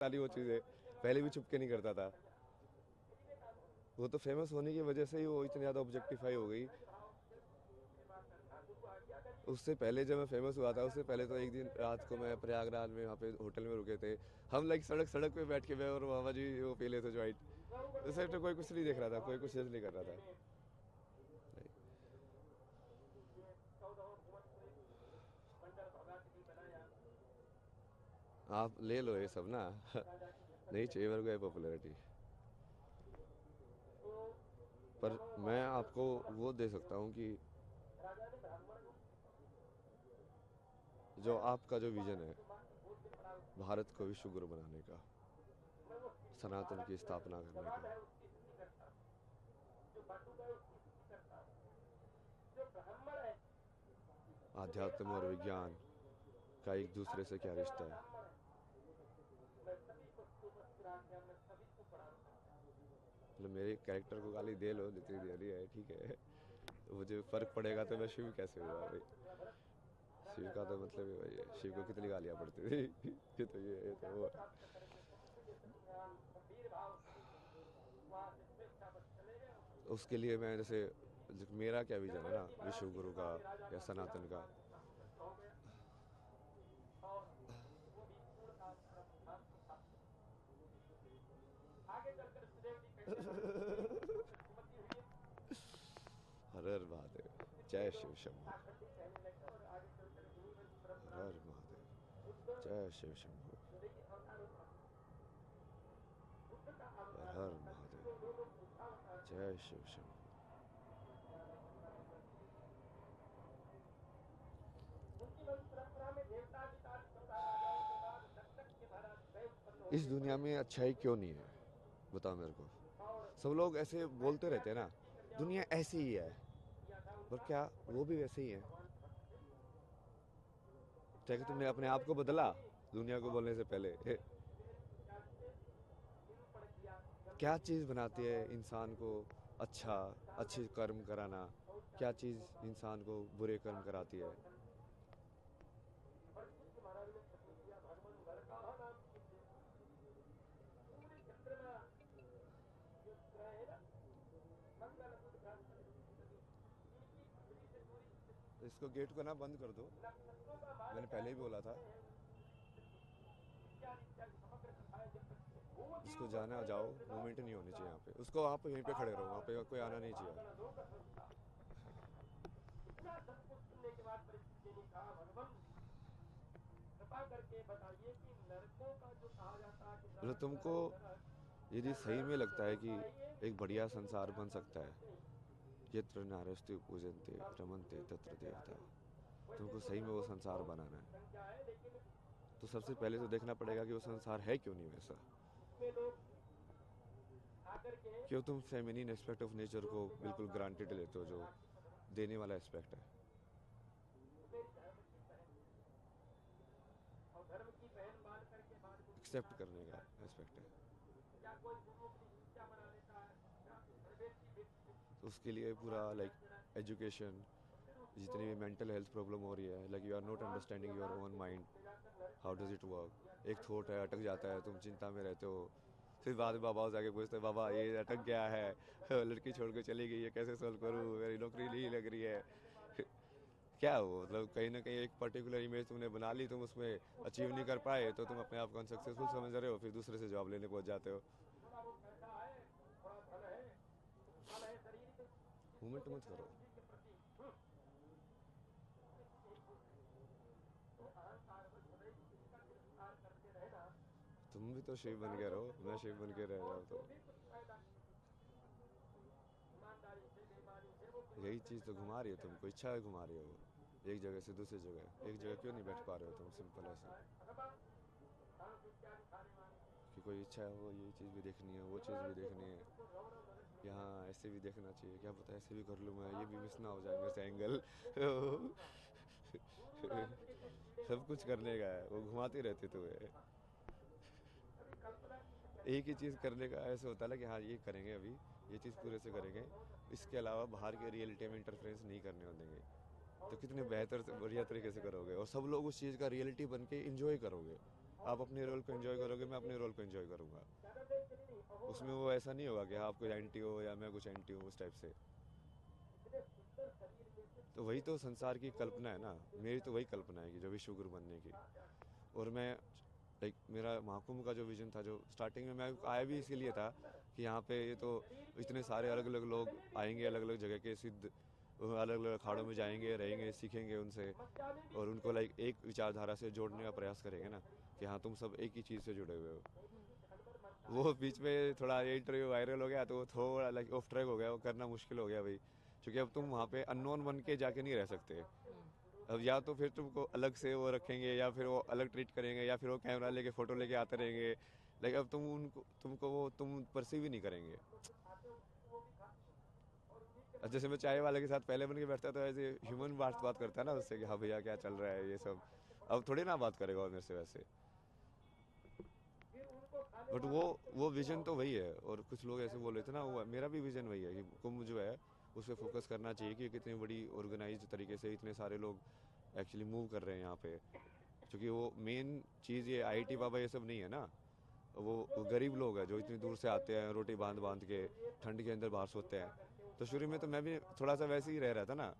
वाली वो चीज़ है, पहले भी छुप के नहीं करता था। वो तो फेमस होने की वजह से ही वो इतनी ज़्यादा ऑब्जेक्टिफाई हो गई। उससे पहले जब मैं फेमस हुआ था, उससे पहले तो एक दिन रात को मैं प्रयागराज में वहाँ पे होटल में रुके थे। हम लाइक सड़क सड़क पे बैठ के मैं और मामा जी वो पी लेते ज्वाइंट। उस साइड तो कोई कुछ नहीं देख रहा था, कोई कुछ जज नहीं कर रहा था। आप ले लो ये सब ना। नहीं चाहिए मेरे को ये पॉपुलैरिटी। पर मैं आपको वो दे सकता हूँ कि जो आपका जो विजन है भारत को विश्व गुरु बनाने का, सनातन की स्थापना करने का, आध्यात्म और विज्ञान का एक दूसरे से क्या रिश्ता है। मतलब मेरे कैरेक्टर को गाली दे लो जितनी देनी है, ठीक है। तो मुझे फर्क पड़ेगा तो मैं शिव कैसे हुआ भाई। शिव का तो मतलब है भाई, शिव को कितनी गालियाँ पड़ती थी। ये तो ये तो वो। उसके लिए मैं जैसे मेरा क्या विजन है ना विश्व गुरु का या सनातन का। हर हर महादेव, जय शिव शंभू। हर हर महादेव, जय शिव शंभू। हर हर महादेव, जय शिव शंभू। इस दुनिया में अच्छाई क्यों नहीं है, बताओ मेरे को। सब लोग ऐसे बोलते रहते हैं ना, दुनिया ऐसी ही है। पर क्या वो भी वैसे ही है? क्या कि तुमने अपने आप को बदला दुनिया को बोलने से पहले? क्या चीज़ बनाती है इंसान को अच्छा, अच्छे कर्म कराना? क्या चीज़ इंसान को बुरे कर्म कराती है? इसको गेट को ना बंद कर दो, मैंने पहले ही बोला था। जिसको जाना जाओ, मूवमेंट नहीं होनी चाहिए यहाँ पे। उसको आप यहीं पे खड़े रहो, वहाँ पे कोई आना नहीं चाहिए। मतलब तुमको यदि सही में लगता है कि एक बढ़िया संसार बन सकता है, यत्र नारस्ते पूजन्ते रमन्ते तत्र देवता, तुमको सही में वो संसार बनाना है, तो सबसे पहले तो देखना पड़ेगा कि वो संसार है क्यों नहीं वैसा। क्यों तुम फेमिनिन एस्पेक्ट ऑफ नेचर को बिल्कुल ग्रांटेड लेते हो, जो देने वाला एस्पेक्ट है, एक्सेप्ट करने का एस्पेक्ट है। तो उसके लिए पूरा लाइक एजुकेशन, जितनी भी मेंटल हेल्थ प्रॉब्लम हो रही है, like you are not understanding your own mind, how does it work. एक थॉट है, अटक जाता है, तुम चिंता में रहते हो, फिर बाद में बाबा जाके पूछते हैं, बाबा ये अटक गया है, लड़की छोड़ के चली गई है, कैसे सॉल्व करूँ, मेरी नौकरी नहीं लग रही है। क्या हो, मतलब कहीं ना कहीं एक पर्टिकुलर इमेज तुमने बना ली, तुम उसमें अचीव नहीं कर पाए तो तुम अपने आप को अनसक्सेसफुल समझ रहे हो, फिर दूसरे से जॉब लेने पहुंच जाते हो। मूवमेंट मत करो। तुम भी तो शिव बन के रहो, मैं शिव बन के रह जाऊँ तो यही चीज़ तो घुमा रही है तुमको, इच्छा है घुमा रही हो। एक जगह से दूसरी जगह, एक जगह क्यों नहीं बैठ पा रहे हो तुम सिंपल ऐसे? कि कोई इच्छा है, वो ये चीज़ भी देखनी है, वो चीज़ भी देखनी है, यहाँ ऐसे भी देखना चाहिए, क्या पता ऐसे भी कर लूँ मैं, ये भी मिस ना हो जाए मेरे से एंगल। सब कुछ करने का है, वो घुमाती रहती तुम्हें। एक ही चीज़ करने का ऐसे होता है ना कि हाँ ये करेंगे अभी, ये चीज़ पूरे से करेंगे, इसके अलावा बाहर के रियलिटी में इंटरफेरेंस नहीं करने देंगे। तो कितने बेहतर से बढ़िया तरीके से करोगे और सब लोग उस चीज़ का रियलिटी बन के इंजॉय करोगे। आप अपने रोल को एंजॉय करोगे, मैं अपने रोल को एंजॉय करूँगा। उसमें वो ऐसा नहीं होगा कि हाँ आप कुछ एंटी हो या मैं कुछ एंटी हूँ, उस टाइप से। तो वही तो संसार की कल्पना है ना, मेरी तो वही कल्पना है कि जो विश्व गुरु बनने की। और मैं लाइक मेरा महाकुंभ का जो विजन था, जो स्टार्टिंग में मैं आया भी इसीलिए था कि यहाँ पे ये तो इतने सारे अलग अलग लोग आएंगे, अलग अलग जगह के सिद्ध अलग अलग अखाड़ों में जाएंगे, रहेंगे, सीखेंगे उनसे, और उनको लाइक एक विचारधारा से जोड़ने का प्रयास करेंगे ना, कि हाँ तुम सब एक ही चीज़ से जुड़े हुए हो। वो बीच में थोड़ा ये इंटरव्यू वायरल हो गया तो वो थोड़ा लाइक ऑफ ट्रैक हो गया, वो करना मुश्किल हो गया भाई, क्योंकि अब तुम वहाँ पे अननोन बन के जाके नहीं रह सकते। अब या तो फिर तुमको अलग से वो रखेंगे, या फिर वो अलग ट्रीट करेंगे, या फिर वो कैमरा लेके फ़ोटो लेके आते रहेंगे, लाइक अब तुमको वो तुम परसीव ही नहीं करेंगे। अब जैसे मैं चाय वाले के साथ पहले बन के बैठता था, ऐसे ह्यूमन बात बात करता है ना उससे कि हाँ भैया क्या चल रहा है ये सब, अब थोड़ी ना बात करेगा वो मेरे से वैसे। बट वो विजन तो वही है, और कुछ लोग ऐसे बोल रहे थे ना, वो मेरा भी विजन वही है कि कुंभ जो है उस पर फोकस करना चाहिए कि कितनी बड़ी ऑर्गेनाइज तरीके से इतने सारे लोग एक्चुअली मूव कर रहे हैं यहाँ पे। क्योंकि वो मेन चीज़ ये आईआईटी बाबा ये सब नहीं है ना, वो गरीब लोग हैं जो इतनी दूर से आते हैं, रोटी बांध बांध के ठंड के अंदर बाहर सोते हैं। तो शुरू में तो मैं भी थोड़ा सा वैसे ही रह रहा था ना,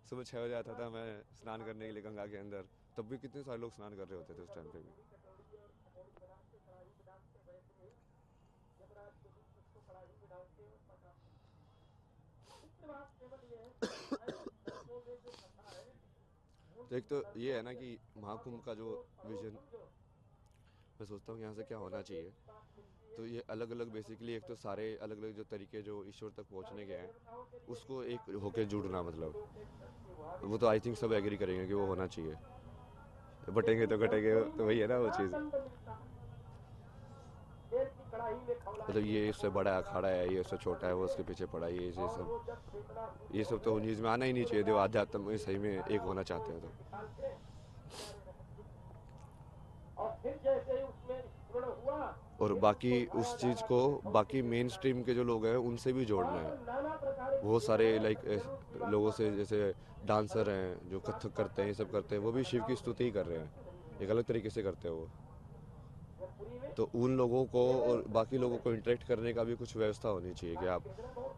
सुबह 6 बजे आता था मैं स्नान करने के लिए गंगा के अंदर, तब भी कितने सारे लोग स्नान कर रहे होते थे उस टाइम पे भी। तो एक तो ये है ना कि महाकुंभ का जो विजन, मैं सोचता हूँ यहाँ से क्या होना चाहिए, तो ये अलग अलग बेसिकली, एक तो सारे अलग अलग जो तरीके जो ईश्वर तक पहुँचने के हैं उसको एक होके जुड़ना, मतलब वो तो आई थिंक सब एग्री करेंगे कि वो होना चाहिए। बटेंगे तो घटेंगे, तो वही है ना वो चीज़। मतलब ये इससे बड़ा अखाड़ा है, ये इससे छोटा है, वो उसके पीछे पड़ा है, ये सब तो न्यूज़ में आना ही नहीं चाहिए। जो आध्यात्म में सही में एक होना चाहते हैं तो। और बाकी उस चीज़ को बाकी मेन स्ट्रीम के जो लोग हैं उनसे भी जोड़ना है। बहुत सारे लाइक लोगों से, जैसे डांसर हैं जो कथक करते हैं, ये सब करते हैं, वो भी शिव की स्तुति ही कर रहे हैं, एक अलग तरीके से करते हैं वो। तो उन लोगों को और बाकी लोगों को इंटरेक्ट करने का भी कुछ व्यवस्था होनी चाहिए कि आप,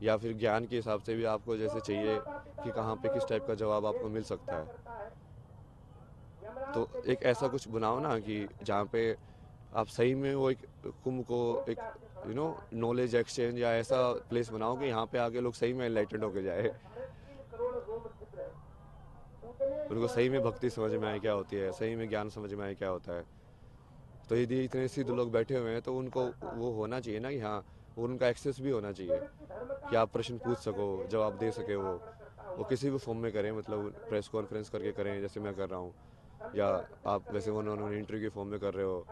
या फिर ज्ञान के हिसाब से भी आपको जैसे चाहिए कि कहाँ पे किस टाइप का जवाब आपको मिल सकता है, तो एक ऐसा कुछ बनाओ ना कि जहाँ पे आप सही में वो एक कुंभ को एक नॉलेज एक्सचेंज या ऐसा प्लेस बनाओ कि यहाँ पे आके लोग सही में एनलाइटेंड होके जाए, उनको सही में भक्ति समझ में आए क्या होती है, सही में ज्ञान समझ में आए क्या होता है। तो यदि इतने सिद्ध लोग बैठे हुए हैं तो उनको वो होना चाहिए ना कि हाँ, उनका एक्सेस भी होना चाहिए कि आप प्रश्न पूछ सको, जवाब दे सके वो किसी भी फॉर्म में करें, मतलब प्रेस कॉन्फ्रेंस करके करें जैसे मैं कर रहा हूँ, या आप वैसे उन्होंने इंटरव्यू के फॉर्म में कर रहे हो,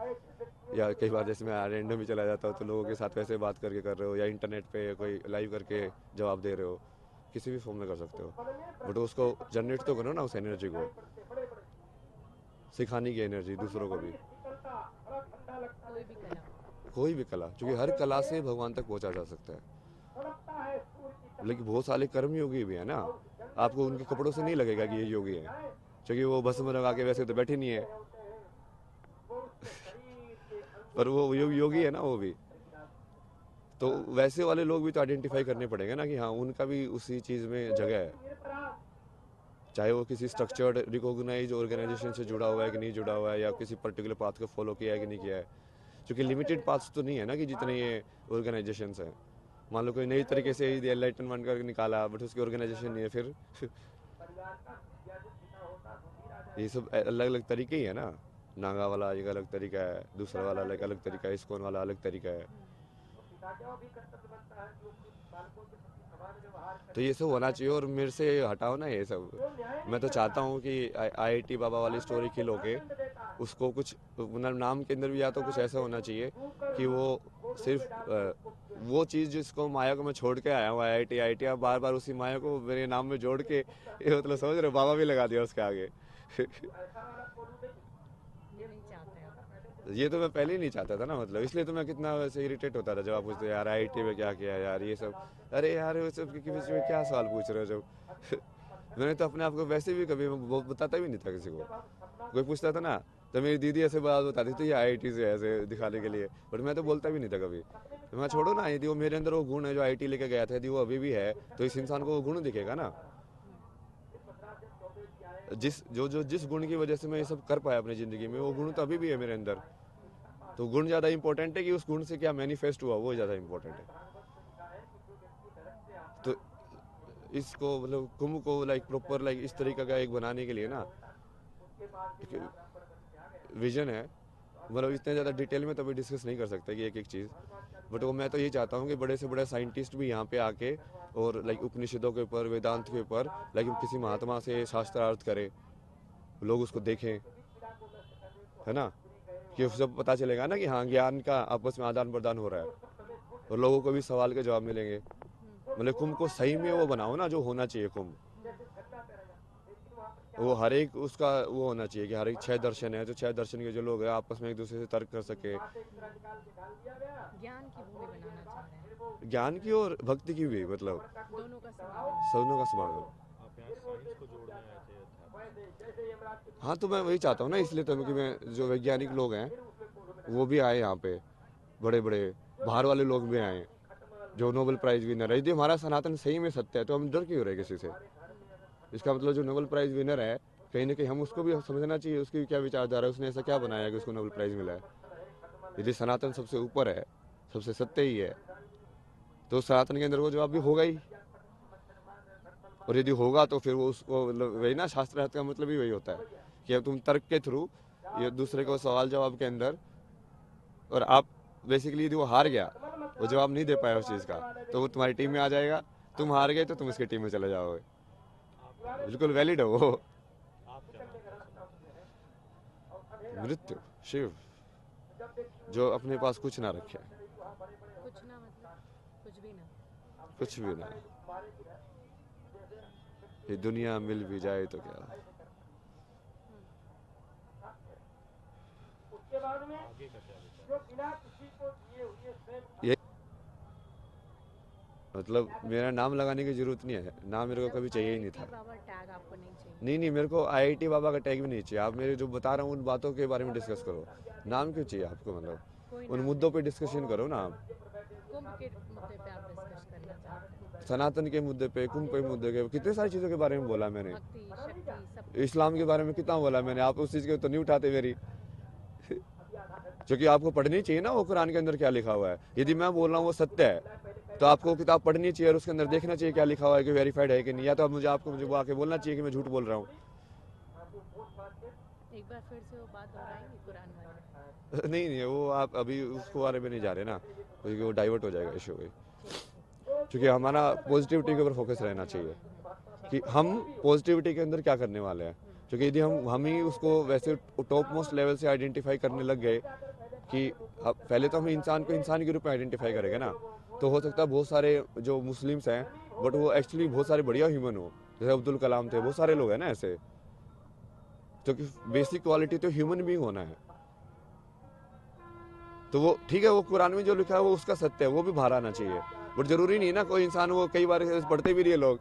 या कई बार जैसे मैं रैंडम भी चला जाता हूँ तो लोगों के साथ वैसे बात करके कर रहे हो, या इंटरनेट पे कोई लाइव करके जवाब दे रहे हो, किसी भी फॉर्म में कर सकते हो। बट उसको जनरेट तो करो ना उस एनर्जी को, सिखाने की एनर्जी दूसरों को भी। कोई भी कला। कोई भी कला, क्योंकि हर कला से भगवान तक पहुंचा जा सकता है। लेकिन बहुत सारे कर्म योगी भी है ना, आपको उनके कपड़ों से नहीं लगेगा कि ये योगी है, क्योंकि वो बस में लगा के वैसे तो बैठे नहीं है, पर वो योगी है ना वो भी। तो वैसे वाले लोग भी तो आइडेंटिफाई करने पड़ेंगे ना कि हाँ उनका भी उसी चीज़ में जगह है, चाहे वो किसी स्ट्रक्चर्ड रिकॉग्नाइज ऑर्गेनाइजेशन से जुड़ा हुआ है कि नहीं जुड़ा हुआ है, या किसी पर्टिकुलर पाथ को फॉलो किया है कि नहीं किया है। क्योंकि लिमिटेड पाथ्स तो नहीं है ना कि जितने ये ऑर्गेनाइजेशंस हैं। मान लो कोई नई तरीके से एनलाइटन बनकर निकाला बट उसकी ऑर्गेनाइजेशन नहीं है, फिर ये सब अलग अलग तरीके ही है ना। नागा वाला एक अलग तरीका है, दूसरा वाला अलग अलग तरीका है, इस्कॉन वाला अलग तरीका है। तो ये सब होना चाहिए, और मेरे से हटाओ ना ये सब। मैं तो चाहता हूँ कि आईआईटी बाबा वाली स्टोरी किल होके उसको कुछ, मतलब नाम के अंदर भी या तो कुछ ऐसा होना चाहिए कि वो सिर्फ वो चीज़ जिसको माया को मैं छोड़ के आया हूँ, आईआईटी आईआईटी, अब बार बार उसी माया को मेरे नाम में जोड़ के, ये मतलब समझ रहे हो, बाबा भी लगा दिया उसके आगे। ये नहीं चाहते आप। ये तो मैं पहले ही नहीं चाहता था ना, मतलब इसलिए तो मैं कितना वैसे इरिटेट होता था जब आप पूछते यार आईआईटी में क्या किया यार ये सब। अरे यार वो सब के बीच में क्या सवाल पूछ रहे हो जब मैंने तो अपने आप को वैसे भी कभी बताता भी नहीं था किसी को। कोई पूछता था ना तो मेरी दीदी ऐसे बात बताती थी आईआईटी से ऐसे दिखाने के लिए, बट मैं तो बोलता भी नहीं था कभी। तो मैं छोड़ो ना, यदि वो मेरे अंदर वो गुण है जो आईआईटी लेके गया था, यदि वो अभी भी है तो इस इंसान को वो गुण दिखेगा ना। जिस गुण की वजह से मैं ये सब कर पाया अपनी ज़िंदगी में, वो गुण तो अभी भी है मेरे अंदर। तो गुण ज़्यादा इंपॉर्टेंट है कि उस गुण से क्या मैनिफेस्ट हुआ, वो ज़्यादा इंपॉर्टेंट है। तो इसको मतलब कुंभ को लाइक प्रॉपर लाइक इस तरीके का एक बनाने के लिए ना एक विजन है। मतलब इतने ज़्यादा डिटेल में तो अभी डिस्कस नहीं कर सकते कि एक एक चीज़, बट वो मैं तो ये चाहता हूँ कि बड़े से बड़े साइंटिस्ट भी यहाँ पे आके और लाइक उपनिषदों के ऊपर, वेदांत के ऊपर लाइक किसी महात्मा से शास्त्रार्थ करें, लोग उसको देखें, है ना, कि सब पता चलेगा ना कि हाँ ज्ञान का आपस में आदान प्रदान हो रहा है और लोगों को भी सवाल के जवाब मिलेंगे। मतलब कुंभ को सही में वो बनाओ ना जो होना चाहिए कुंभ, वो हर एक उसका वो होना चाहिए कि हर एक 6 दर्शन है, जो 6 दर्शन के जो लोग हैं आपस में एक दूसरे से तर्क कर सके, ज्ञान की भूमि बनाना चाह रहे हैं, ज्ञान की और भक्ति की भी, मतलब दोनों का समागम। सबनों का समागम। आप यहाँ साइंस को जोड़ने आए थे अध्यात्म हाँ तो मैं वही चाहता हूँ ना, इसलिए तो कि मैं जो वैज्ञानिक लोग हैं वो भी आए यहाँ पे, बड़े बड़े बाहर वाले लोग भी आए जो नोबेल प्राइज विनर है। यदि हमारा सनातन सही में सत्य है तो हम डर क्यों रहे किसी से। इसका मतलब जो नोबेल प्राइज विनर है कहीं ना कहीं हम उसको भी समझना चाहिए, उसकी क्या विचारधारा है, उसने ऐसा क्या बनाया कि उसको नोबेल प्राइज मिला है। यदि सनातन सबसे ऊपर है, सबसे सत्य ही है, तो सनातन के अंदर वो जवाब भी होगा ही। और यदि होगा तो फिर वो उसको मतलब वही ना, शास्त्रार्थ का मतलब ही वही होता है कि अब तुम तर्क के थ्रू ये दूसरे को सवाल जवाब के अंदर, और आप बेसिकली यदि वो हार गया, वो जवाब नहीं दे पाया उस चीज़ का, तो वो तुम्हारी टीम में आ जाएगा, तुम हार गए तो तुम उसकी टीम में चले जाओगे। बिल्कुल वैलिड है वो। आप क्या मानते हैं? मृत्यु, शिव, जो अपने पास कुछ ना रखे, कुछ ना मतलब कुछ भी ना। कुछ भी ना, ये दुनिया मिल भी जाए तो क्या। आगे का क्या विचार है? ये मतलब मेरा नाम लगाने की जरूरत नहीं है, नाम मेरे को कभी चाहिए ही नहीं था। IIT बाबा टैग आपको नहीं चाहिए? नहीं, मेरे को आईआईटी बाबा का टैग भी नहीं चाहिए। आप मेरे जो बता रहा हूँ उन बातों के बारे में डिस्कस करो, नाम क्यों चाहिए आपको, मतलब कोई उन नाम मुद्दों पे डिस्कशन करो ना आप। कुंभ के मुद्दे पे आप डिस्कस करना चाहते हैं? सनातन के मुद्दे पे, कुंभ के मुद्दे के, कितने सारी चीज़ों के बारे में बोला मैंने, भक्ति शक्ति सब। इस्लाम के बारे में कितना बोला मैंने, आप उस चीज़ के तो नहीं उठाते मेरी। क्योंकि आपको पढ़नी चाहिए ना वो कुरान के अंदर क्या लिखा हुआ है। यदि मैं बोल रहा हूँ वो सत्य है तो आपको किताब पढ़नी चाहिए और उसके अंदर देखना चाहिए क्या लिखा हुआ है, कि वेरीफाइड है कि नहीं। या तो मुझे वो आके बोलना चाहिए कि मैं झूठ बोल रहा हूँ। एक बार फिर से वो बात दोहराएंगे कुरान वाली? नहीं, वो आप अभी उसको बारे में नहीं जा रहे ना, क्योंकि वो डाइवर्ट हो जाएगा इशू में। क्योंकि हमारा पॉजिटिविटी के ऊपर फोकस रहना चाहिए कि हम पॉजिटिविटी के अंदर क्या करने वाले हैं। क्योंकि यदि हम ही उसको वैसे टॉप मोस्ट लेवल से आइडेंटिफाई करने लग गए कि अब पहले तो हम इंसान को इंसान के रूप में आइडेंटिफाई करेंगे ना, तो हो सकता है बहुत सारे जो मुस्लिम्स हैं बट वो एक्चुअली बहुत सारे बढ़िया ह्यूमन हो, जैसे अब्दुल कलाम थे, बहुत सारे लोग हैं ना ऐसे। क्योंकि बेसिक क्वालिटी तो ह्यूमन बीइंग होना है। तो वो ठीक है, वो कुरान में जो लिखा है वो उसका सत्य है, वो भी बाहर आना चाहिए। बट जरूरी नहीं ना कोई इंसान, वो कई बार पढ़ते भी नहीं है लोग,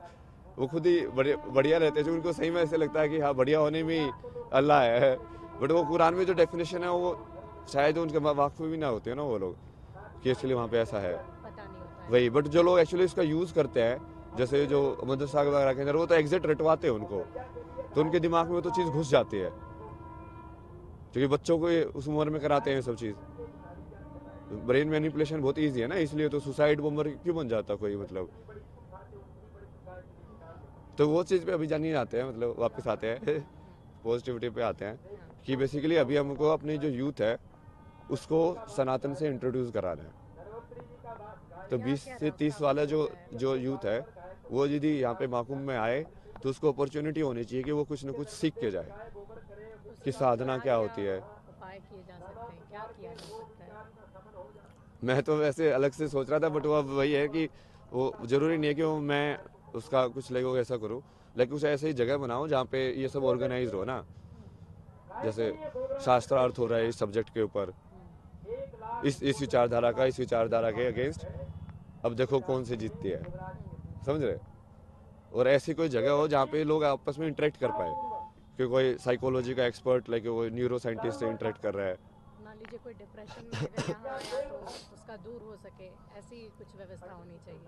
वो खुद ही बढ़िया रहते हैं, जो उनको सही में ऐसे लगता है कि हाँ बढ़िया होने में ही अल्लाह है। बट वो कुरान में जो डेफिनेशन है वो शायद उनके वाकफ भी ना होते हैं ना वो लोग, कि एक्चुअली वहाँ पे ऐसा है, पता नहीं होता है। वही। बट जो लोग एक्चुअली इसका यूज़ करते हैं, जैसे जो मदरसा वगैरह के अंदर, वो तो एग्जैक्ट रटवाते हैं उनको, तो उनके दिमाग में वो तो चीज़ घुस जाती है। क्योंकि बच्चों को उस उम्र में कराते हैं सब चीज़। ब्रेन मैनिपुलेशन बहुत ईजी है ना, इसलिए तो सुसाइड बॉम्बर क्यों बन जाता कोई, मतलब। तो वो चीज़ पे अभी जानिए आते हैं, मतलब वापस आते हैं पॉजिटिविटी पे आते हैं कि बेसिकली अभी हमको अपनी जो यूथ है उसको सनातन से इंट्रोड्यूस कराना है। तो 20 से 30 वाला जो यूथ है वो यदि यहाँ पे महाकुंभ में आए तो उसको अपॉर्चुनिटी होनी चाहिए कि वो कुछ ना कुछ सीख के जाए कि साधना क्या होती है। उपाय किए जा सकते हैं, क्या किया जा सकता है? मैं तो वैसे अलग से सोच रहा था, बट वो अब वही है कि वो जरूरी नहीं है कि वो मैं उसका कुछ लगो ऐसा करूँ, लेकिन कुछ ऐसी जगह बनाओ जहाँ पे ये सब ऑर्गेनाइज हो ना, जैसे शास्त्रार्थ हो रहा है इस सब्जेक्ट के ऊपर, इस विचारधारा के अगेंस्ट, अब देखो कौन सी जीतती है, समझ रहे। और ऐसी कोई जगह हो जहाँ पे लोग आपस में इंटरेक्ट कर पाए, कि कोई साइकोलॉजी का एक्सपर्ट लाइक वो न्यूरो साइंटिस्ट से इंटरेक्ट कर रहा है। मान लीजिए कोई डिप्रेशन में अगर यहाँ आया तो उसका दूर हो सके, ऐसी कुछ व्यवस्था होनी चाहिए।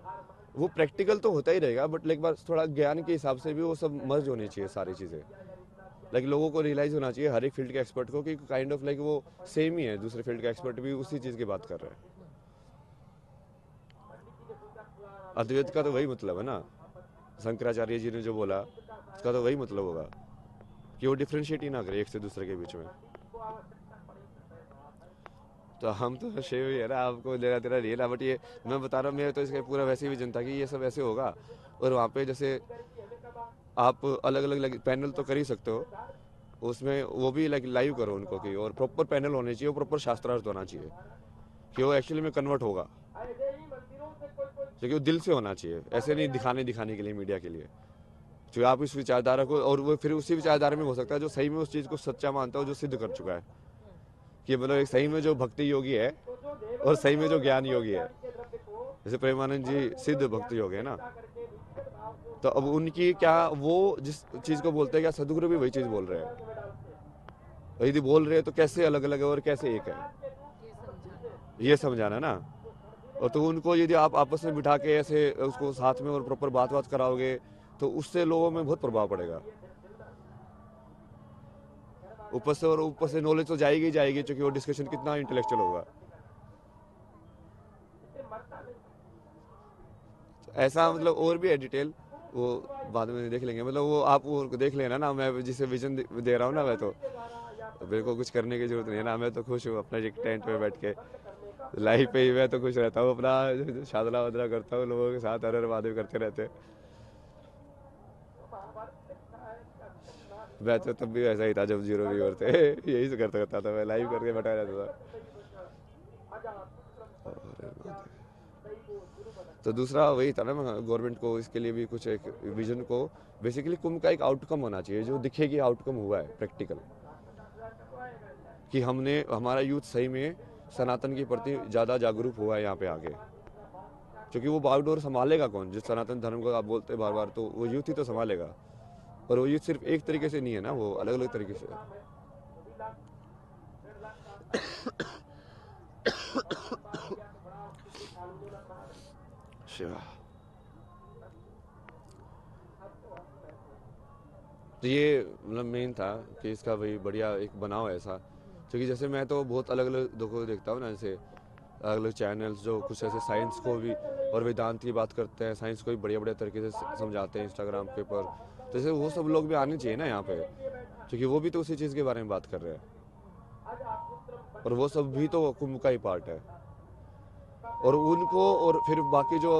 वो प्रैक्टिकल तो होता ही रहेगा, बट लाइक बार थोड़ा ज्ञान के हिसाब से भी वो सब मर्ज होनी चाहिए सारी चीज़ें। लाइक लोगों को रियलाइज होना चाहिए हर एक फील्ड के एक्सपर्ट को कि काइंड ऑफ लाइक वो सेम ही है, दूसरे फील्ड का एक्सपर्ट भी उसी चीज़ की बात कर रहे हैं। अद्वैत का तो वही मतलब है ना, शंकराचार्य जी ने जो बोला उसका तो वही मतलब होगा कि वो डिफ्रेंशिएट ही ना करे एक से दूसरे के बीच में। तो हम तो शेव ही है ना, आपको लेना तेरा नहीं है ना, बट ये मैं बता रहा हूँ, मेरे तो इसका पूरा वैसे ही विजन था कि ये सब ऐसे होगा। और वहाँ पे जैसे आप अलग अलग पैनल तो कर ही सकते हो, उसमें वो भी लाइक लाइव करो उनको कि, और प्रॉपर पैनल होने चाहिए, प्रॉपर शास्त्रार्थ होना चाहिए कि वो एक्चुअली में कन्वर्ट होगा, क्योंकि वो दिल से होना चाहिए, ऐसे नहीं दिखाने के लिए, मीडिया के लिए। जो आप इस विचारधारा को, और वो फिर उसी विचारधारा में हो सकता है जो सही में उस चीज़ को सच्चा मानता हो, जो सिद्ध कर चुका है कि मतलब एक सही में जो भक्ति योगी है और सही में जो ज्ञान योगी है। जैसे प्रेमानंद जी सिद्ध भक्ति योगी है ना, तो अब उनकी क्या, वो जिस चीज़ को बोलते हैं, क्या सदगुरु भी वही चीज़ बोल रहे हैं। यदि बोल रहे हैं तो कैसे अलग अलग है और कैसे एक है, ये समझाना ना। और तो उनको यदि आप आपस में बिठा के ऐसे उसको साथ में और प्रॉपर बात कराओगे तो उससे लोगों में बहुत प्रभाव पड़ेगा। ऊपर से नॉलेज तो जाएगी ही जाएगी, क्योंकि वो डिस्कशन कितना इंटेलेक्चुअल होगा। तो ऐसा मतलब और भी है डिटेल, वो बाद में देख लेंगे। मतलब वो आप वो देख लेना ना, मैं जिसे विजन दे रहा हूँ ना, मैं तो मेरे को कुछ करने की जरूरत नहीं है ना, मैं तो खुश हूँ अपना टेंट में बैठ के लाइफ पे ही। मैं तो खुश रहता हूँ, अपना शादला वादला करता हूँ, लोगों के साथ हर महादेव करते रहते। मैं तो तब भी वैसा ही था जब 0 व्यूअर थे यही से करता था, मैं लाइव करके बैठा रहता था। तो दूसरा वही था ना, गवर्नमेंट को इसके लिए भी कुछ एक विजन को, बेसिकली कुंभ का एक आउटकम होना चाहिए जो दिखे कि आउटकम हुआ है प्रैक्टिकल, कि हमने, हमारा यूथ सही में सनातन के प्रति ज़्यादा जागरूक हुआ है यहाँ पे आके। क्योंकि वो बागडोर संभालेगा कौन, जिस सनातन धर्म को आप बोलते हैं बार बार, तो वो यूथ ही तो संभालेगा। और वो यूथ सिर्फ एक तरीके से नहीं है ना, वो अलग अलग तरीके से है। शिवा, तो ये मतलब मेन था कि इसका भाई बढ़िया एक बनाओ ऐसा। क्योंकि जैसे मैं तो बहुत अलग अलग लोगों को देखता हूँ ना, जैसे अलग अलग चैनल्स जो कुछ ऐसे साइंस को भी और वेदांत की बात करते हैं, साइंस को भी बढ़िया बढ़िया तरीके से समझाते हैं इंस्टाग्राम के ऊपर। तो जैसे वो सब लोग भी आने चाहिए ना यहाँ पे, क्योंकि वो भी तो उसी चीज़ के बारे में बात कर रहे हैं, और वो सब भी तो कुंभ का ही पार्ट है। और उनको, और फिर बाकी जो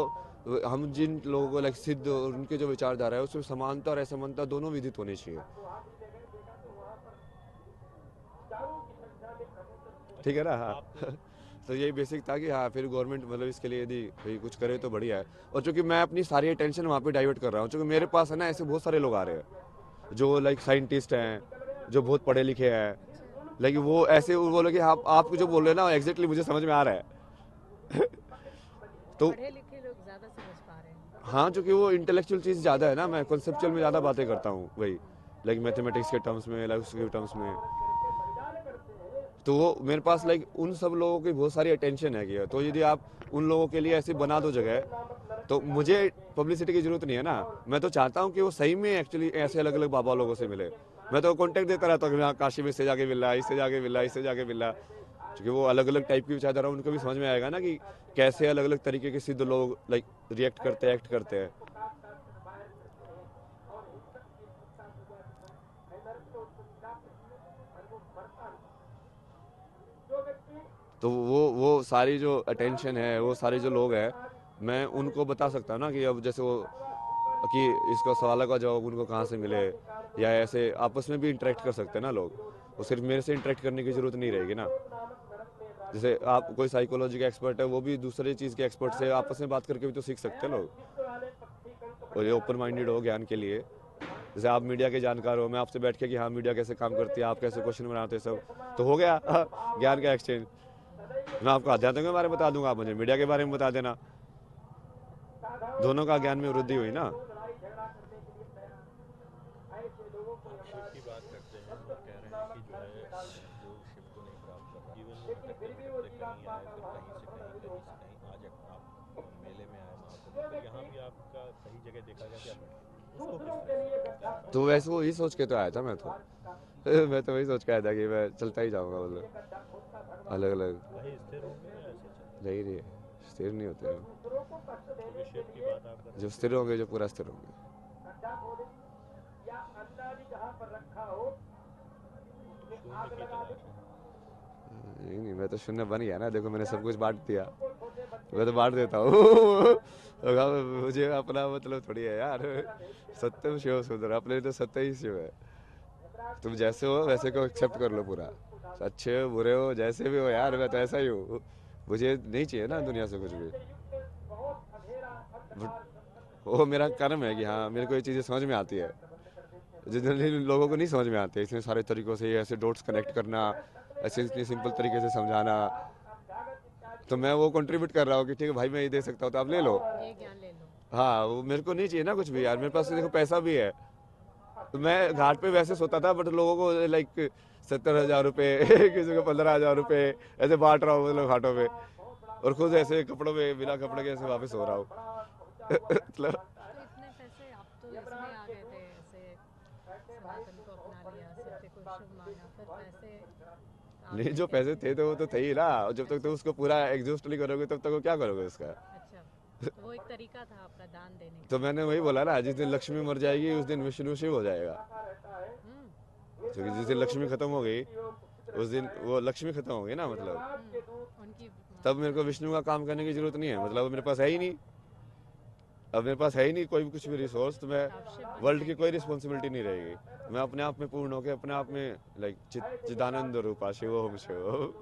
हम जिन लोगों को लाइक सिद्ध और उनके जो विचारधारा है, उसमें समानता और असमानता दोनों विदित होनी चाहिए। ठीक है ना, हाँ तो यही बेसिक था कि हाँ, फिर गवर्नमेंट मतलब इसके लिए यदि भाई कुछ करे तो बढ़िया है। और चूंकि मैं अपनी सारी अटेंशन वहाँ पे डाइवर्ट कर रहा हूँ, चूंकि मेरे पास है ना ऐसे बहुत सारे लोग आ रहे हैं जो लाइक साइंटिस्ट हैं, जो बहुत पढ़े लिखे हैं, लेकिन वो ऐसे वो बोले कि आप जो बोल रहे हैं ना एग्जैक्टली मुझे समझ में आ रहा है तो पढ़े लिखे लोग ज्यादा समझ पा रहे हैं। हाँ, चूंकि वो इंटेलेक्चुअल चीज़ ज़्यादा है ना, मैं कॉन्सेप्चुअल में ज़्यादा बातें करता हूँ, वही लाइक मैथमेटिक्स के टर्म्स में, लाइक उसके टर्म्स में। तो वो मेरे पास लाइक उन सब लोगों की बहुत सारी अटेंशन है कि, तो यदि आप उन लोगों के लिए ऐसी बना दो जगह, तो मुझे पब्लिसिटी की जरूरत नहीं है ना। मैं तो चाहता हूँ कि वो सही में एक्चुअली ऐसे अलग अलग बाबा लोगों से मिले। मैं तो कॉन्टेक्ट देता रहता हूँ कि हाँ, काशी में इससे जाके मिल रहा है, इससे जाके मिल रहा है, इससे जाके मिल रहा है। क्योंकि वो अलग अलग टाइप की विचारधारा, उनको भी समझ में आएगा ना कि कैसे अलग अलग तरीके के सिद्ध लोग लाइक रिएक्ट करते हैं, एक्ट करते हैं। तो वो सारी जो अटेंशन है, वो सारे जो लोग हैं, मैं उनको बता सकता हूँ ना कि अब जैसे वो कि इसका सवाल का जवाब उनको कहाँ से मिले, या ऐसे आपस में भी इंटरेक्ट कर सकते हैं ना लोग। वो सिर्फ मेरे से इंटरेक्ट करने की जरूरत नहीं रहेगी ना। जैसे आप कोई साइकोलॉजी का एक्सपर्ट है, वो भी दूसरे चीज़ के एक्सपर्ट से आपस में बात करके भी तो सीख सकते हैं लोग। और ये ओपन माइंडेड हो ज्ञान के लिए। जैसे आप मीडिया के जानकार हो, मैं आपसे बैठ के कि हाँ मीडिया कैसे काम करती है, आप कैसे क्वेश्चन बनाते हैं, सब तो हो गया ज्ञान का एक्सचेंज। मैं आपको अध्यात्म के बारे में बता दूंगा, आप मुझे मीडिया के बारे में बता देना, दोनों का ज्ञान में वृद्धि हुई ना। शिव की बात जगह देखा गया कि अमेरिका उसको किस तरह से क्या लगा? तो वैसे वही सोच के तो आया था मैं तो मैं तो वही सोच के आया था कि मैं चलता ही जाऊंगा, मतलब अलग अलग। कहीं स्थिर होंगे या ऐसे चल नहीं रही है, स्थिर नहीं होते हैं। क्योंकि शिप की बात आप कर रहे जो थे स्थिर होंगे, जो पूरा स्थिर होंगे। शून्य की तलाश है। नहीं नहीं, मैं तो शून्य बन गया ना, देखो मैंने सब कुछ बांट दिया, मैं तो बांट देता हूँ मुझे अपना मतलब थोड़ी है यार, सत्यम शिव सुंदर, अपने लिए तो सत्य ही शिव है। तुम जैसे हो वैसे को एक्सेप्ट कर लो पूरा, अच्छे हो बुरे हो जैसे भी हो यार, मैं तो ऐसा ही हूँ। मुझे नहीं चाहिए ना दुनिया से कुछ भी, वो मेरा कर्म है कि हाँ मेरे को ये चीज़ें समझ में आती है, जनरली लोगों को नहीं समझ में आती है। इतने सारे तरीकों से ऐसे डॉट्स कनेक्ट करना, ऐसे इतनी सिंपल तरीके से समझाना, तो मैं वो कंट्रीब्यूट कर रहा हूँ कि ठीक है भाई मैं ये दे सकता हूँ तो आप ले लो। ये ज्ञान ले लो। हाँ, वो मेरे को नहीं चाहिए ना कुछ भी यार, मेरे पास तो देखो पैसा भी है, तो मैं घाट पे वैसे सोता था, बट लोगों को लाइक 70,000 रुपये किसी को 15,000 रुपये ऐसे बांट रहा हूँ मतलब घाटों पे, और खुद ऐसे कपड़ों में बिना कपड़े के ऐसे वापस हो रहा हूँ मतलब। तो इतने पैसे आप तो इसमें आ गए थे ऐसे, सनातन को अपना लिया, सत्य को शुभ माना, फिर पैसे आ नहीं, गए जो पैसे कैसे? थे तो वो तो थे ही ना, और जब तक तुम उसको पूरा एग्जॉस्ट नहीं करोगे तब तक वो क्या करोगे उसका। अच्छा, तो वो एक तरीका था आपका दान देने तो का। मैंने वही बोला ना, जिस दिन लक्ष्मी मर जाएगी उस दिन विष्णु शिव हो जाएगा, हम्म। क्योंकि जिस दिन लक्ष्मी खत्म हो गई उस दिन वो लक्ष्मी खत्म हो गई ना, मतलब उनकी तब मेरे को विष्णु का काम करने की जरूरत नहीं है, मतलब मेरे पास है ही नहीं, अब मेरे पास है ही नहीं कोई भी कुछ भी रिसोर्स, तो मैं आप शिव बन वर्ल्ड की जाएंगे कोई तब। रिस्पॉन्सिबिलिटी नहीं रहेगी, मैं अपने आप में पूर्ण होकर अपने आप में लाइक चिदानंद रूपा शिव ओम शिव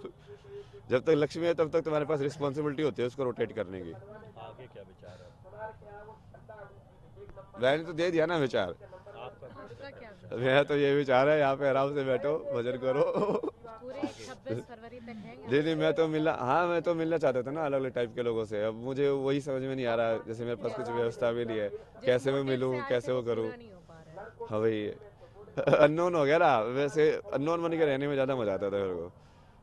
जब तक लक्ष्मी है तब तक तुम्हारे पास रिस्पॉन्सिबिलिटी होती है उसको रोटेट करने की। आगे क्या विचार है मैंने तो दे दिया ना विचार, आपका क्या आपका विचार क्या है? विचार? मेरा तो ये विचार है यहाँ पे आराम से बैठो भजन करो पूरे 26 फरवरी तक हैंगे नहीं आप? नहीं, मैं तो मिलना, हाँ मैं तो मिलना चाहता था ना अलग अलग टाइप के लोगों से, अब मुझे वही समझ में नहीं आ रहा, जैसे मेरे पास कुछ व्यवस्था भी नहीं है, जिस कैसे मैं मोटिव मिलूँ से आए थे कैसे वो वो करूँ। पूरा नहीं हो पा रहा है। हाँ भाई अननोन हो गया ना, वैसे अननोन बन के रहने में ज़्यादा मजा आता था मेरे को,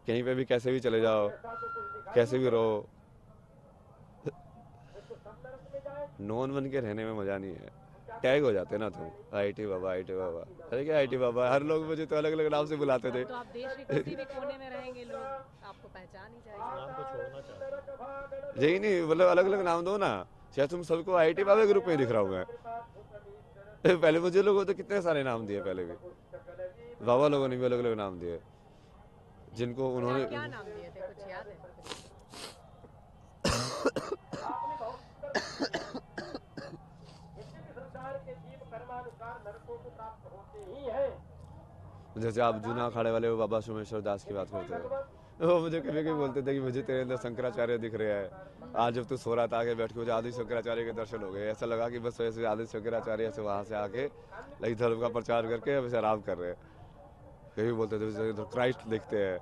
कहीं पे भी कैसे भी चले जाओ, कैसे भी रहो, नॉन बन के रहने में मज़ा नहीं है, टैग हो जाते ना तुम, आईटी बाबा आईटी बाबा, अरे क्या आईटी बाबा, हर लोग मुझे तो अलग अलग नाम से बुलाते थे अब तो आप देश के किसी भी कोने में रहेंगे, लोग आपको पहचान ही इस जाएंगे। नाम को छोड़ना चाहते हैं। यही नहीं, मतलब अलग अलग नाम दो ना, शायद तुम सबको आईटी बाबा के रूप में दिख रहा हूँ मैं पहले मुझे लोगों तो कितने सारे नाम दिए, पहले भी बाबा लोगों ने भी अलग अलग नाम दिए जिनको क्या उन्होंने। क्या नाम दिए थे, कुछ याद है कुछ? जैसे आप जूना अखाड़े वाले वो बाबा सोमेश्वर दास की बात करते थे, वो मुझे कभी कभी बोलते थे कि मुझे तेरे अंदर शंकराचार्य दिख रहा है, आज जब तू सो रहा था आगे बैठ के मुझे आदि शंकराचार्य के दर्शन हो गए, ऐसा लगा कि बस वैसे आदि शंकराचार्य से वहाँ से आके लाइक धर्म का प्रचार करके अब ऐसे आराम कर रहे हैं। कभी बोलते थे इधर क्राइस्ट दिखते हैं।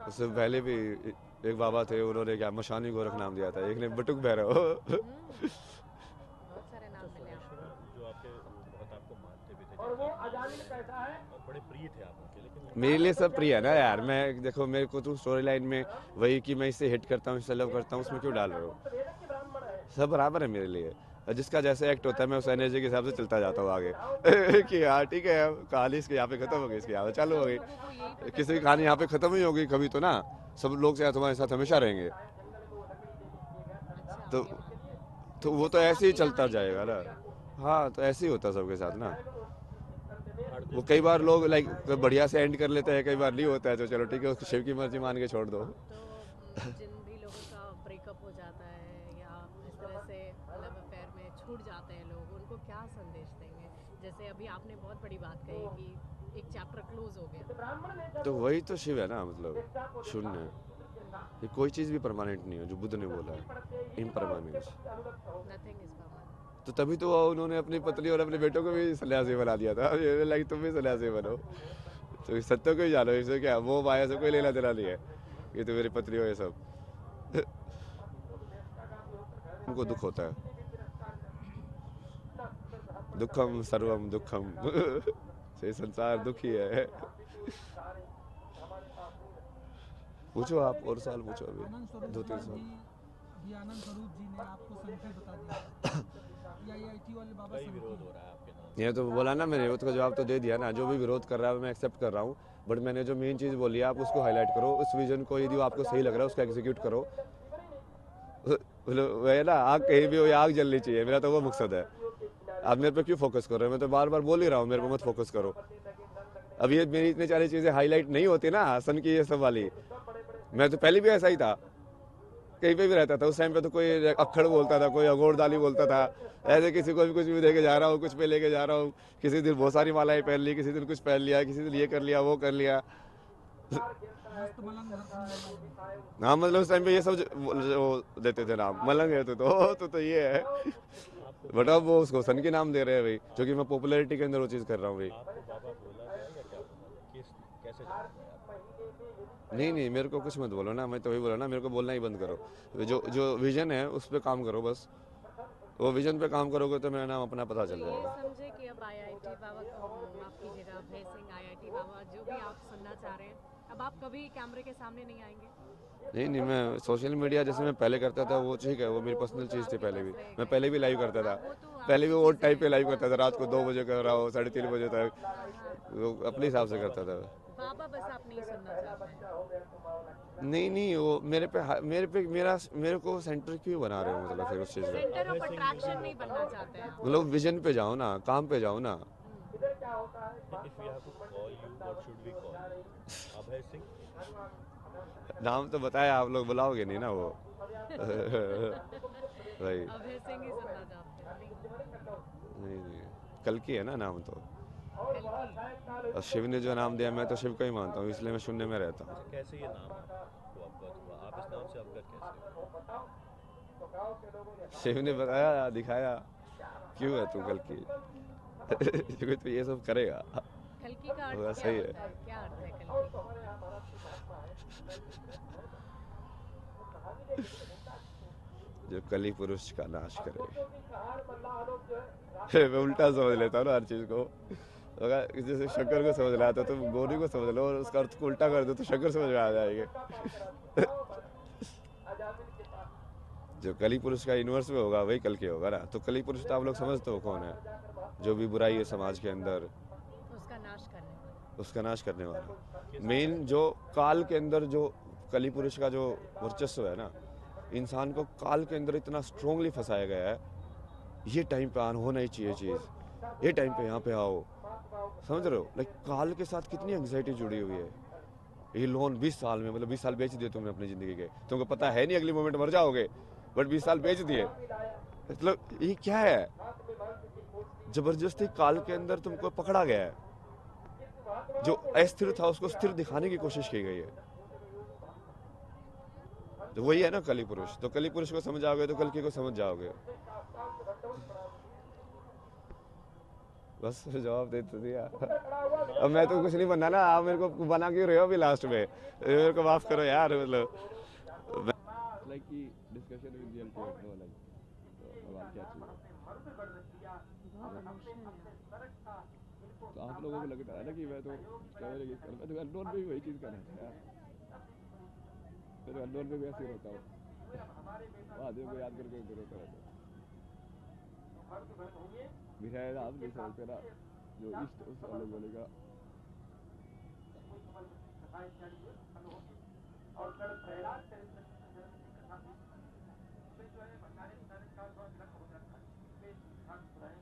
उससे पहले भी एक बाबा थे, उन्होंने क्या मशानी गोरख नाम दिया था, एक ने बटुक भैरव बहुत सारे नाम मिले आपको। जो आपके बहुत आपको मानते भी थे और बड़े प्रिय थे आप उनके, लेकिन मेरे लिए सब प्रिय है ना यार, मैं देखो मेरे को तो स्टोरी लाइन में वही कि मैं इससे हिट करता हूँ इससे लव करता हूँ, उसमें क्यों डाल रहे हो, सब बराबर है मेरे लिए, और जिसका जैसे एक्ट होता है मैं उस एनर्जी के हिसाब से चलता जाता हूँ आगे कि हाँ ठीक है कहानी इसके यहाँ पे खत्म हो गई, इसके यहाँ पे चालू हो गई, लोगों को यही पता किसी की कहानी यहाँ पे खत्म ही होगी कभी तो ना, सब लोग से तुम्हारे साथ हमेशा रहेंगे, अच्छा तो ये मान तो वो तो ऐसे ही चलता जाएगा ना। हाँ तो ऐसे ही होता है सबके साथ ना, हर वो दिन कई बार लोग लाइक बढ़िया से एंड कर लेते हैं, कई बार नहीं होता है, तो चलो ठीक है उसको शिव की मर्जी मान के छोड़ दो। तो जिन भी लोगों का ब्रेकअप हो जाता है या इस तरह से लव अफेयर में छूट जाते हैं लोग, उनको क्या संदेश देंगे? जैसे अभी आपने बहुत बड़ी बात कही कि एक चैप्टर क्लोज हो गया। तो वही तो शिव है ना, मतलब शून्य, ये कोई चीज़ भी परमानेंट नहीं है, जो बुद्ध ने बोला है इम्परमानेंस, नथिंग इज परमानेंट। तो तभी तो उन्होंने अपनी पत्नी और अपने बेटों को भी सन्यासी बना दिया था, ये लाइक तुम भी सन्यासी बनो, तो इस सत्य को ही जानो, इससे क्या वो माया से कोई लेना देना नहीं है, ये तो मेरी पत्नी हो ये सब उनको दुख होता है, दुखम सर्वम दुखम ये संसार दुखी है। पूछो आप और सवाल पूछो, अभी आनंद स्वरूप 2-3 जी साल। ये आनंद स्वरूप जी ने आपको संकेत बता दिया या IIT वाले बाबा कई विरोध संकेत हो रहा है आपके नाम ये तो बोला ना मैंने, विरोध का जवाब तो दे दिया ना। जो भी विरोध कर रहा है मैं एक्सेप्ट कर रहा हूँ, बट मैंने जो मेन चीज़ बोली है आप उसको हाईलाइट करो, उस विजन को यदि आपको सही लग रहा है उसको एग्जीक्यूट करो। वही ना, आग कहीं भी हो या आग जलनी चाहिए, मेरा तो वो मकसद है। आप मेरे पे क्यों फोकस कर रहे हो? मैं तो बार बार बोल ही रहा हूँ मेरे पे मत फोकस करो। अब ये मेरी इतनी सारी चीज़ें हाईलाइट नहीं होती ना हसन की ये सब वाली, मैं तो पहले भी ऐसा ही था, कहीं पे भी रहता था। उस टाइम पे तो कोई अक्खड़ बोलता था, कोई अगोरदाली बोलता था, ऐसे किसी को भी कुछ भी देके जा रहा हूँ, कुछ पे लेके जा रहा हूँ। किसी दिन बहुत सारी मालाएं पहन ली, किसी दिन कुछ पहन लिया, किसी दिन ये कर लिया वो कर लिया। हस्त मलंग हर्षण मलंग। हाँ मतलब उस टाइम पे ये सब वो देते थे नाम, मलंग है तो ये है। आपको बट अब वो उसको सन के नाम दे रहे हैं भाई, क्योंकि मैं पॉपुलैरिटी के अंदर वो चीज़ कर रहा हूँ भाई। आपको बाबा बोला गया या क्या बोला, किस कैसे जानना है आपको? नहीं मेरे को कुछ मत बोलो ना, मैं तो वही बोला ना, मेरे को बोलना ही बंद करो। जो जो विजन है उस पर काम करो बस। वो विजन पे काम करोगे तो मेरा नाम अपना पता तो चल ये जाएगा। समझे कि अब IIT बाबा को, माफ कीजिएगा, अभय सिंह IIT बाबा जो भी आप सुनना चाह रहे हैं, अब आप कभी कैमरे के सामने नहीं आएंगे? नहीं मैं सोशल मीडिया जैसे मैं पहले करता था वो ठीक है, वो मेरी पर्सनल चीज़ थी। पहले भी मैं पहले भी लाइव करता था, हाँ, वो तो पहले भी आपकी वो चीज़ें टाइप पे हैं। लाइव करता था, हाँ, रात को 2 बजे कर रहा हो, 3:30 बजे तक, हाँ, हाँ। वो अपने हिसाब से करता था। बाबा बस आप नहीं सुनना चाहते हैं। नहीं वो मेरे को सेंटर क्यों बना रहे हो, मतलब फिर उस चीज़ का centre Abhay of Singh attraction नहीं बनना चाहते हैं आप। मतलब विजन पे जाओ ना, काम पे जाओ ना। If you have to call you, what should we call you? Abhay Singh? नाम तो बताया, आप लोग बुलाओगे नहीं ना वो। भाई अभय सिंह ही सुनना चाहते हैं नहीं? नहीं कल की है ना नाम तो। कल की और शिव ने जो नाम दिया, मैं तो शिव को ही मानता हूँ, इसलिए मैं शून्य में रहता हूँ। अच्छा, कैसे ये नाम आपको अवगत हुआ? आप इस नाम से अवगत कैसे हुए? शिव ने बताया, दिखाया, क्यों है तू कल की। क्योंकि तू ये सब करेगा। कल की का होगा, अर्थ क्या सही होता है? क्या अर्थ है कल की का? जो कली पुरुष का नाश करे। मैं उल्टा समझ लेता हूँ ना हर चीज को। अगर जैसे शंकर को समझ रहा था तो तुम गौरी को समझ लो, और उसका अर्थ को उल्टा कर दो तो शंकर समझ में आ जाएंगे। जो कली पुरुष का यूनिवर्स में होगा वही कल के होगा ना। तो कली पुरुष तो आप लोग समझते हो कौन है? जो भी बुराई है समाज के अंदर, उसका नाश करने वाला। उसका नाश करने वाला। मेन जो काल के अंदर जो कली पुरुष का जो वर्चस्व है ना, इंसान को काल के अंदर इतना स्ट्रोंगली फंसाया गया है, ये टाइम पे ऑन होना ही चाहिए चीज़, ये टाइम पे यहाँ पे आओ। समझ रहे हो? लाइक काल के साथ कितनी एंग्जाइटी जुड़ी हुई है। ये लोन 20 साल में, मतलब 20 साल बेच दिए तुमने अपनी ज़िंदगी के, तुमको पता है नहीं अगली मोमेंट मर जाओगे, बट 20 साल बेच दिए। मतलब ये क्या है? जबरदस्ती काल के अंदर तुमको पकड़ा गया है। जो अस्थिर था उसको स्थिर दिखाने की कोशिश की गई है। तो वही है ना कली पुरुष। तो कली पुरुष को समझ जाओगे तो कल की को समझ जाओगे। बस जवाब दे तो दिया। अब मैं तो कुछ नहीं बनना ना, आप मेरे को बना क्यों रहे हो अभी लास्ट में? मेरे को माफ करो यार, मतलब लाइक की discussion with the ultimate no, like अब आप क्या चाहिए? बहुत इमोशनल है। तो आप लोगों को लगता है ना कि मैं तो अननोन में भी वही चीज़ कर रहा था यार। मैं तो अननोन में भी ऐसे ही रोता हूँ, आदमी को याद करके रोता रहता हूँ। मेरा आप नहीं समझते ना, जो इष्ट उस अलग बोलेगा।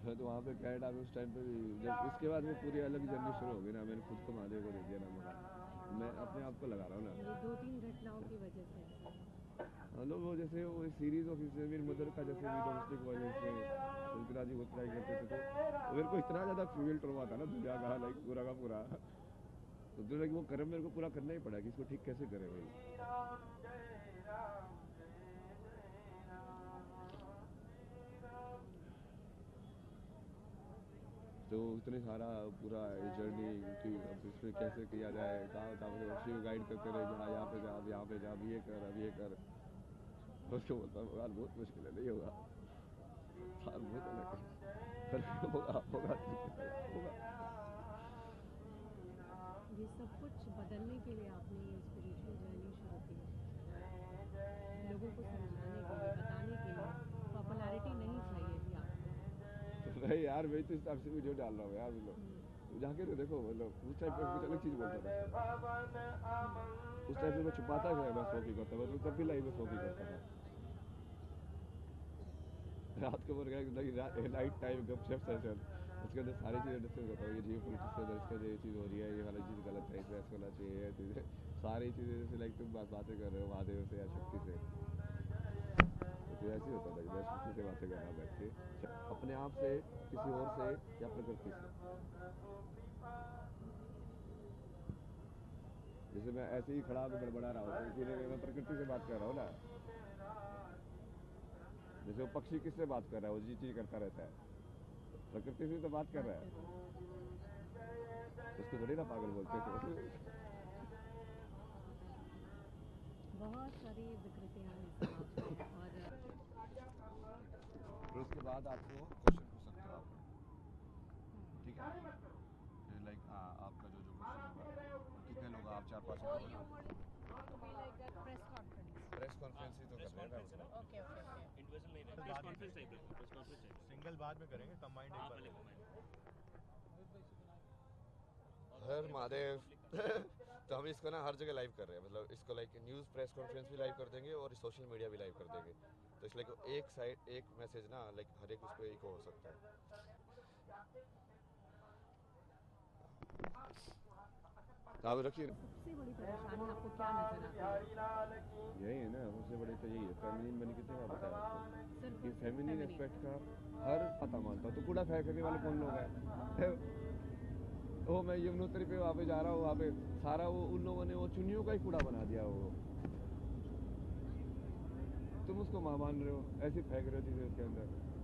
तो वहाँ पे कनाडा में उस टाइम पे भी, जब इसके बाद वो पूरी अलग जर्नी शुरू हो गई ना, मैंने खुद को महादेव को दे दिया ना मौका। मैं अपने आप को लगा रहा हूँ ना। ये 2-3 घटनाओं की वजह से ऐसा है। मतलब वो जैसे वो सीरीज ऑफ मेरी मदर का जैसे भी डोमेस्टिक वायलेंस में सुल्ताना जी को ट्राई करते थे, तो मेरे को इतना ज़्यादा फीमेल ट्रॉमा था ना दुनिया का, लाइक पूरा का पूरा। तो दुनिया की वो कर्म मेरे को पूरा करना ही पड़ा कि इसको ठीक कैसे करें भाई। तो इतने सारा पूरा जर्नी कि अब इसमें कैसे किया जाए, कहाँ कहाँ पे शिव गाइड करते रहे कि हाँ यहाँ पे जा, अब यहाँ पे जा, अब ये कर, अब ये कर। उसको बोलता हूँ यार बहुत मुश्किल है, नहीं होगा यार, बहुत अलग है, होगा होगा होगा। ये सब कुछ बदलने के लिए आपने ये स्पिरिचुअल जर्नी शुरू की, लोगों को समझाने के लिए, भाई यार मैं तो इस टाइप से वीडियो डाल रहा हूँ यार, मतलब जाके तो देखो, मतलब उस टाइप पे कुछ अलग चीज़ बोलता था। उस टाइप पे मैं छुपाता गया, मैं स्मोकिंग करता था, तो तब भी लाइव में स्मोकिंग करता था। रात को मर गया नाइट टाइम गपशप सेशन, उसके अंदर सारी चीज़ें डिस्कस करता हूँ, ये जियो पॉलिटिक्स के अंदर इसके अंदर ये चीज़ हो रही है, ये वाला चीज़ गलत है, इसमें ऐसा होना चाहिए, ये चीज़ें सारी चीज़ें, जैसे लाइक तुम बातें कर रहे हो महादेव से या शक्ति से, तो ऐसे ही होता था कि मैं शक्ति से बातें कर रहा बैठ के, अपने आप से, किसी और से, या प्रकृति से। जैसे मैं ऐसे ही खड़ा होकर बड़बड़ा रहा हूँ, तो इसीलिए मैं प्रकृति से बात कर रहा हूँ ना। जैसे वो पक्षी किससे बात कर रहा है, वो जी चीज करता रहता है, प्रकृति से तो बात कर रहा है, उसको थोड़ी ना पागल बोलते थे। बहुत सारी विकृतियाँ हैं समाज में, और फिर उसके बाद आपको क्वेश्चन पूछ सकते हो आप, ठीक है, लाइक आपका जो जो क्वेश्चन होगा, कितने लोग आप 4-5 So लोग you हो want it to be like that press conference? Press conference ही तो कर रहे हैं ना। Okay, okay, okay. इंडिविजुअल नहीं रहेगा, प्रेस कॉन्फ्रेंस टाइप रखो, प्रेस कॉन्फ्रेंस टाइप सिंगल बाद में करेंगे, कंबाइंड एक बार करेंगे। हर महादेव। तो हम इसको ना हर जगह लाइव कर रहे हैं, मतलब इसको लाइक न्यूज़ प्रेस कॉन्फ्रेंस भी लाइव कर देंगे और सोशल मीडिया भी लाइव कर देंगे, तो इसलिए एक साइड एक मैसेज ना लाइक हर एक उस पर इको हो सकता है। आप रखिए। सबसे बड़ी परेशानी आपको क्या नजर आती है? यही है ना, सबसे बड़े तो यही है, फेमिनिन बनी कितने बार बताया आपको सिर्फ कि फेमिनिन feminine। एस्पेक्ट का हर पता मानता हूँ, तो कूड़ा फेंकने वाले कौन लोग हैं? वो मैं यमुनोत्री पे वहाँ पे जा रहा हूँ, वहाँ पे सारा वो उन लोगों ने वो चुन्नियों का ही कूड़ा बना दिया, वो तुम उसको माँ मान रहे हो, ऐसे फेंक रहे हो चीज़ें उसके अंदर।